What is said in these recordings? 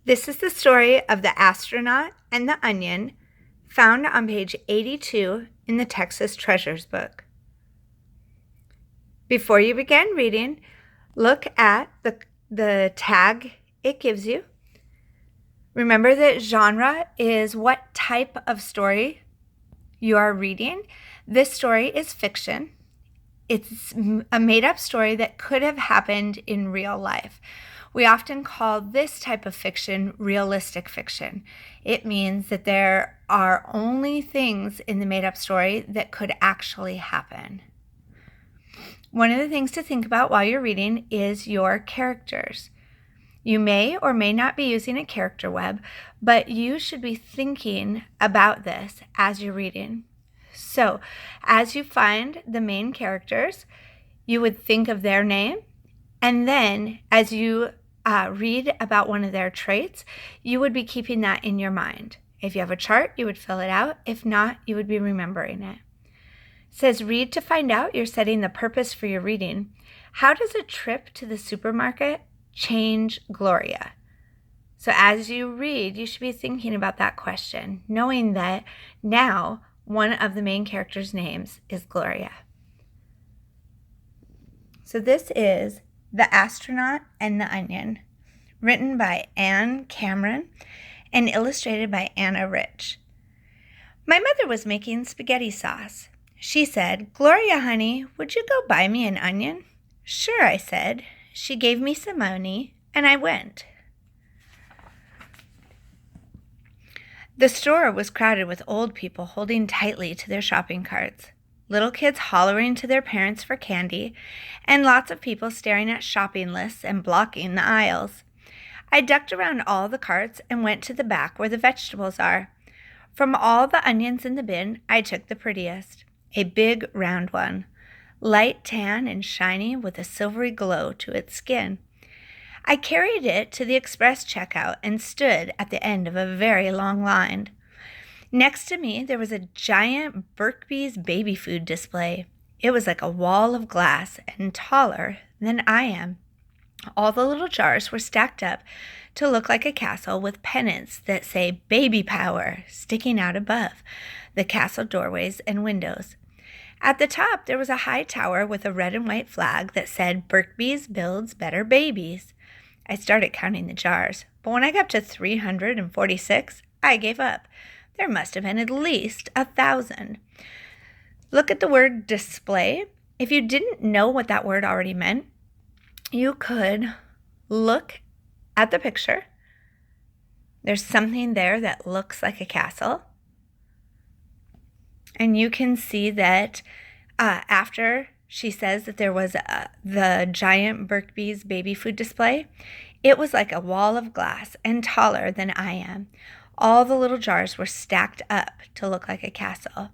This is the story of the astronaut and the onion, found on page 82 in the Texas Treasures book. Before you begin reading, look at the tag it gives you. Remember that genre is what type of story you are reading. This story is fiction. It's a made-up story that could have happened in real life. We often call this type of fiction realistic fiction. It means that there are only things in the made-up story that could actually happen. One of the things to think about while you're reading is your characters. You may or may not be using a character web, but you should be thinking about this as you're reading. So, as you find the main characters, you would think of their name, and then as you read about one of their traits, you would be keeping that in your mind. If you have a chart, you would fill it out. If not, you would be remembering it. It says, read to find out. You're setting the purpose for your reading. How does a trip to the supermarket change Gloria? So as you read, you should be thinking about that question, knowing that now one of the main characters' names is Gloria. So this is The Astronaut and the Onion, written by Anne Cameron and illustrated by Anna Rich. My mother was making spaghetti sauce. She said, "Gloria, honey, would you go buy me an onion?" "Sure," I said. She gave me some money, and I went. The store was crowded with old people holding tightly to their shopping carts, little kids hollering to their parents for candy, and lots of people staring at shopping lists and blocking the aisles. I ducked around all the carts and went to the back where the vegetables are. From all the onions in the bin, I took the prettiest, a big round one, light tan and shiny with a silvery glow to its skin. I carried it to the express checkout and stood at the end of a very long line. Next to me, there was a giant Birkbee's baby food display. It was like a wall of glass and taller than I am. All the little jars were stacked up to look like a castle with pennants that say baby power sticking out above the castle doorways and windows. At the top, there was a high tower with a red and white flag that said Birkbee's builds better babies. I started counting the jars, but when I got to 346, I gave up. There must have been at least 1,000. Look at the word display. If you didn't know what that word already meant, you could look at the picture. There's something there that looks like a castle. And you can see that after she says that there was the giant Birkbee's baby food display, it was like a wall of glass and taller than I am. All the little jars were stacked up to look like a castle.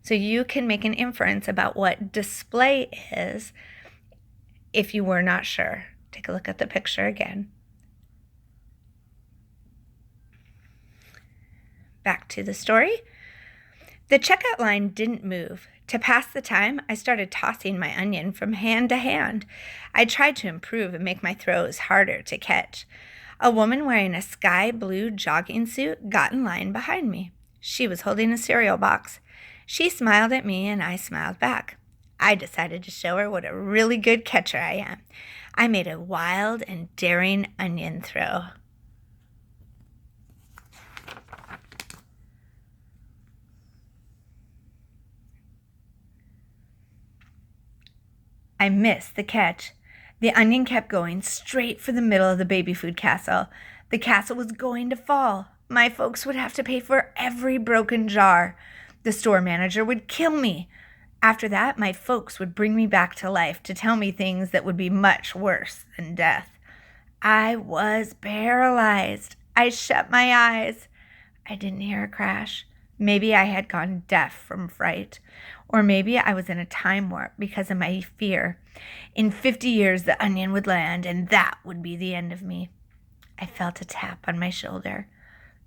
So you can make an inference about what display is if you were not sure. Take a look at the picture again. Back to the story. The checkout line didn't move. To pass the time, I started tossing my onion from hand to hand. I tried to improve and make my throws harder to catch. A woman wearing a sky blue jogging suit got in line behind me. She was holding a cereal box. She smiled at me and I smiled back. I decided to show her what a really good catcher I am. I made a wild and daring onion throw. I missed the catch. The onion kept going straight for the middle of the baby food castle. The castle was going to fall. My folks would have to pay for every broken jar. The store manager would kill me. After that, my folks would bring me back to life to tell me things that would be much worse than death. I was paralyzed. I shut my eyes. I didn't hear a crash. Maybe I had gone deaf from fright. Or maybe I was in a time warp because of my fear. In 50 years, the onion would land, and that would be the end of me. I felt a tap on my shoulder.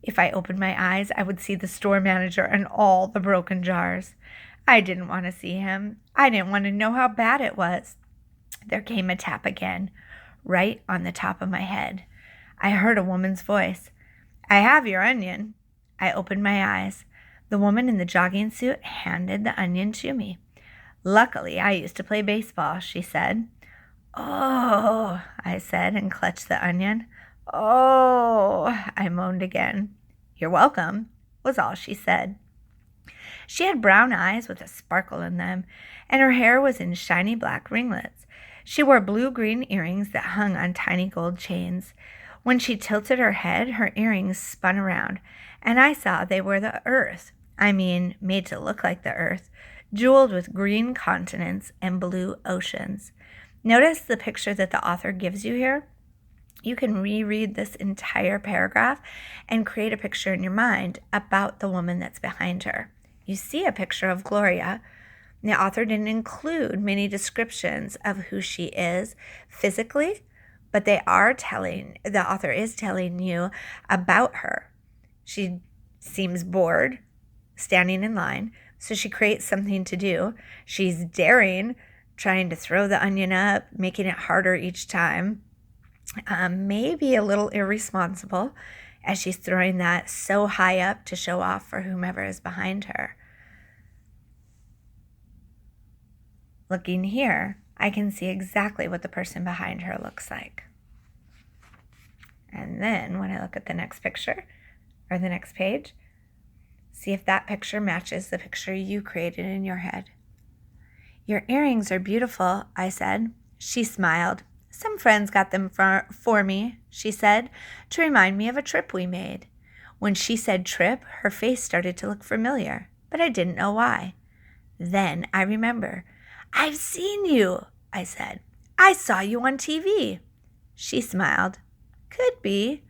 If I opened my eyes, I would see the store manager and all the broken jars. I didn't want to see him. I didn't want to know how bad it was. There came a tap again, right on the top of my head. I heard a woman's voice. "I have your onion." I opened my eyes. The woman in the jogging suit handed the onion to me. "Luckily, I used to play baseball," she said. "Oh," I said and clutched the onion. "Oh," I moaned again. "You're welcome," was all she said. She had brown eyes with a sparkle in them, and her hair was in shiny black ringlets. She wore blue-green earrings that hung on tiny gold chains. When she tilted her head, her earrings spun around, and I saw they were the earth. I mean, made to look like the earth, jeweled with green continents and blue oceans. Notice the picture that the author gives you here? You can reread this entire paragraph and create a picture in your mind about the woman that's behind her. You see a picture of Gloria. The author didn't include many descriptions of who she is physically, but the author is telling you about her. She seems bored, standing in line, so she creates something to do. She's daring, trying to throw the onion up, making it harder each time. Maybe a little irresponsible as she's throwing that so high up to show off for whomever is behind her. Looking here, I can see exactly what the person behind her looks like. And then when I look at the next picture, or the next page, see if that picture matches the picture you created in your head. "Your earrings are beautiful," I said. She smiled. "Some friends got them for me," she said, "to remind me of a trip we made." When she said trip, her face started to look familiar, but I didn't know why. Then I remember. "I've seen you," I said. "I saw you on TV." She smiled. "Could be.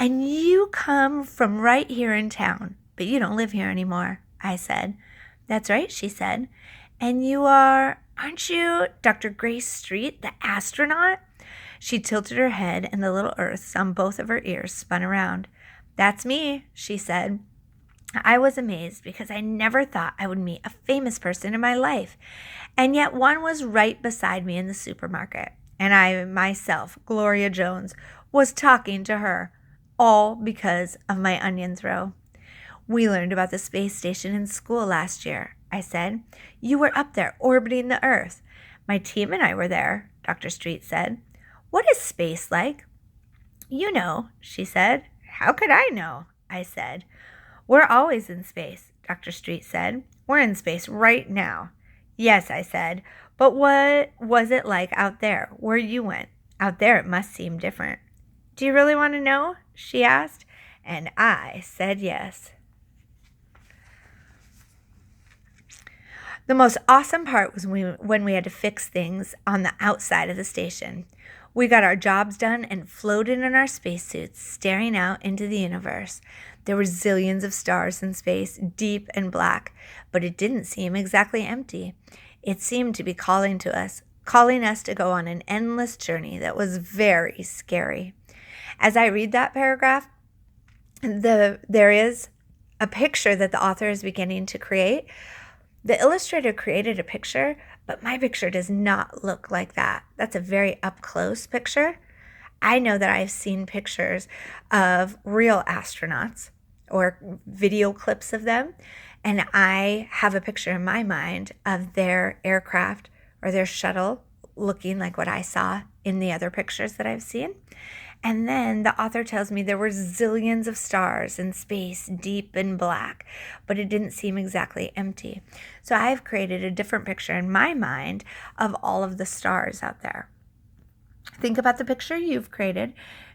And you come from right here in town, but you don't live here anymore," I said. "That's right," she said. "And you aren't you Dr. Grace Street, the astronaut?" She tilted her head, and the little earths on both of her ears spun around. "That's me," she said. I was amazed because I never thought I would meet a famous person in my life, and yet one was right beside me in the supermarket, and I myself, Gloria Jones, was talking to her, all because of my onion throw. "We learned about the space station in school last year," I said. "You were up there orbiting the Earth." "My team and I were there," Dr. Street said. "What is space like?" "You know," she said. "How could I know?" I said. "We're always in space," Dr. Street said. "We're in space right now." "Yes," I said, "but what was it like out there, where you went? Out there it must seem different." "Do you really want to know?" she asked, and I said yes. The most awesome part was when we had to fix things on the outside of the station. We got our jobs done and floated in our spacesuits, staring out into the universe. There were zillions of stars in space, deep and black, but it didn't seem exactly empty. It seemed to be calling us to go on an endless journey that was very scary. As I read that paragraph, there is a picture that the author is beginning to create. The illustrator created a picture, but my picture does not look like that. That's a very up-close picture. I know that I've seen pictures of real astronauts or video clips of them, and I have a picture in my mind of their aircraft or their shuttle looking like what I saw in the other pictures that I've seen. And then the author tells me there were zillions of stars in space, deep and black, but it didn't seem exactly empty. So I've created a different picture in my mind of all of the stars out there. Think about the picture you've created,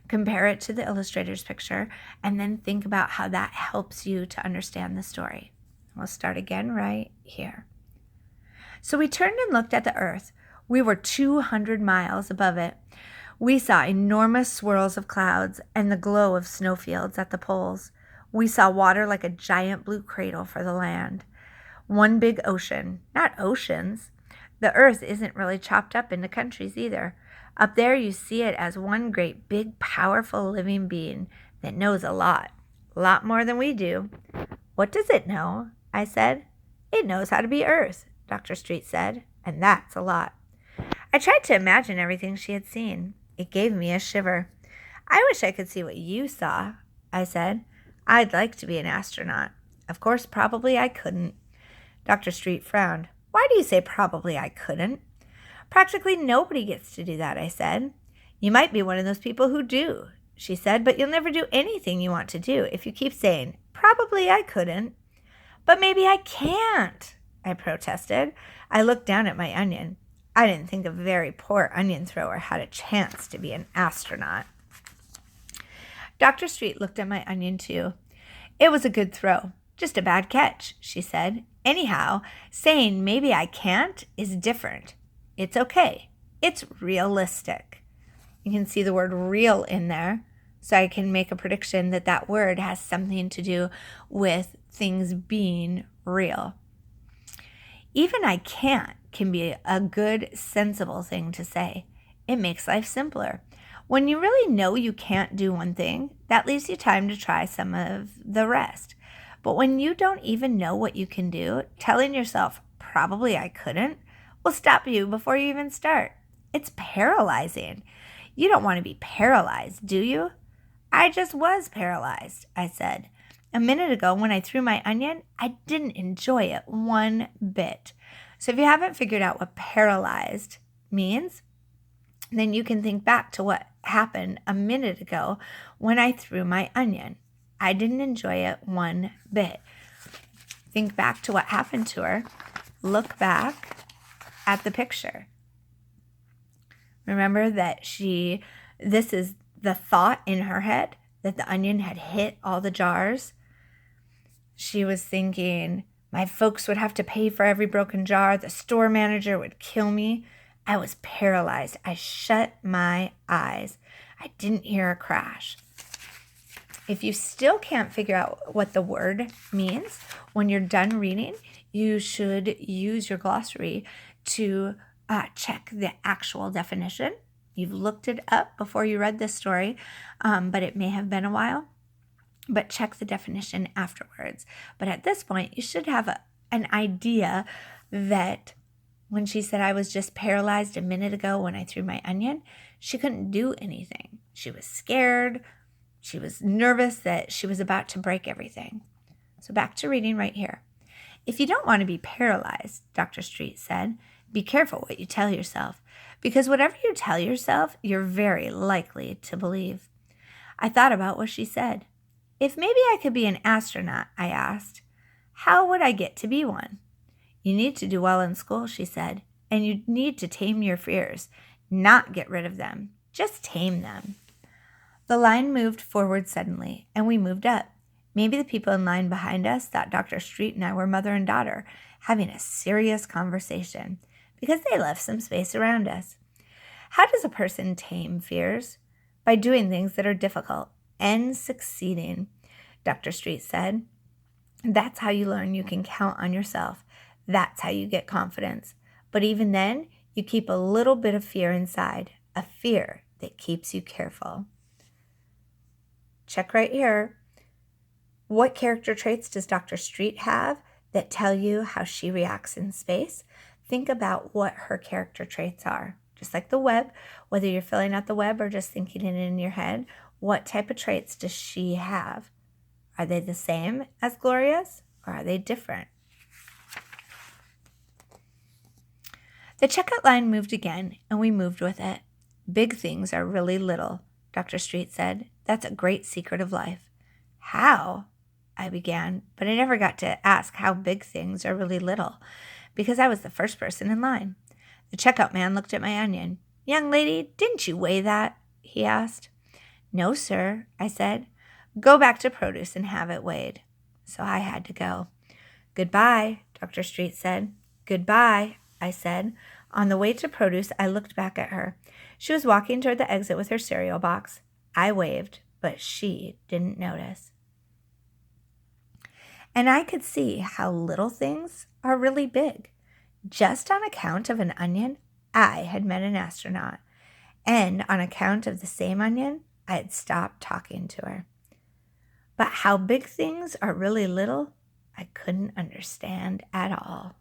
compare it to the illustrator's picture, and then think about how that helps you to understand the story. We'll start again right here. So we turned and looked at the Earth. We were 200 miles above it. We saw enormous swirls of clouds and the glow of snowfields at the poles. We saw water like a giant blue cradle for the land. One big ocean, not oceans. The Earth isn't really chopped up into countries either. Up there you see it as one great big powerful living being that knows a lot more than we do. "What does it know?" I said. "It knows how to be Earth," Dr. Street said, "and that's a lot." I tried to imagine everything she had seen. It gave me a shiver. I wish I could see what you saw, I said. I'd like to be an astronaut. Of course, probably I couldn't. Dr. Street frowned. Why do you say probably I couldn't? Practically nobody gets to do that, I said. You might be one of those people who do, she said, but you'll never do anything you want to do if you keep saying, probably I couldn't. But maybe I can't, I protested. I looked down at my onion. I didn't think a very poor onion thrower had a chance to be an astronaut. Dr. Street looked at my onion too. It was a good throw, just a bad catch, she said. Anyhow, saying maybe I can't is different. It's okay. It's realistic. You can see the word real in there, so I can make a prediction that that word has something to do with things being real. Even I can't can be a good, sensible thing to say. It makes life simpler. When you really know you can't do one thing, that leaves you time to try some of the rest. But when you don't even know what you can do, telling yourself, probably I couldn't, will stop you before you even start. It's paralyzing. You don't want to be paralyzed, do you? I just was paralyzed, I said. A minute ago, when I threw my onion, I didn't enjoy it one bit. So if you haven't figured out what paralyzed means, then you can think back to what happened a minute ago when I threw my onion. I didn't enjoy it one bit. Think back to what happened to her. Look back at the picture. Remember that this is the thought in her head, that the onion had hit all the jars. She was thinking, my folks would have to pay for every broken jar. The store manager would kill me. I was paralyzed. I shut my eyes. I didn't hear a crash. If you still can't figure out what the word means, when you're done reading, you should use your glossary to check the actual definition. You've looked it up before you read this story, but it may have been a while. But check the definition afterwards. But at this point, you should have an idea that when she said I was just paralyzed a minute ago when I threw my onion, she couldn't do anything. She was scared. She was nervous that she was about to break everything. So back to reading right here. If you don't want to be paralyzed, Dr. Street said, be careful what you tell yourself, because whatever you tell yourself, you're very likely to believe. I thought about what she said. If maybe I could be an astronaut, I asked, how would I get to be one? You need to do well in school, she said, and you need to tame your fears, not get rid of them. Just tame them. The line moved forward suddenly, and we moved up. Maybe the people in line behind us thought Dr. Street and I were mother and daughter, having a serious conversation, because they left some space around us. How does a person tame fears? By doing things that are difficult and succeeding, Dr. Street said. That's how you learn you can count on yourself. That's how you get confidence. But even then, you keep a little bit of fear inside, a fear that keeps you careful. Check right here. What character traits does Dr. Street have that tell you how she reacts in space? Think about what her character traits are. Just like the web, whether you're filling out the web or just thinking it in your head, what type of traits does she have? Are they the same as Gloria's, or are they different? The checkout line moved again, and we moved with it. Big things are really little, Dr. Street said. That's a great secret of life. How? I began, but I never got to ask how big things are really little, because I was the first person in line. The checkout man looked at my onion. Young lady, didn't you weigh that? He asked. No, sir, I said. Go back to produce and have it weighed. So I had to go. Goodbye, Dr. Street said. Goodbye, I said. On the way to produce, I looked back at her. She was walking toward the exit with her cereal box. I waved, but she didn't notice. And I could see how little things are really big. Just on account of an onion, I had met an astronaut. And on account of the same onion, I had stopped talking to her. But how big things are really little, I couldn't understand at all.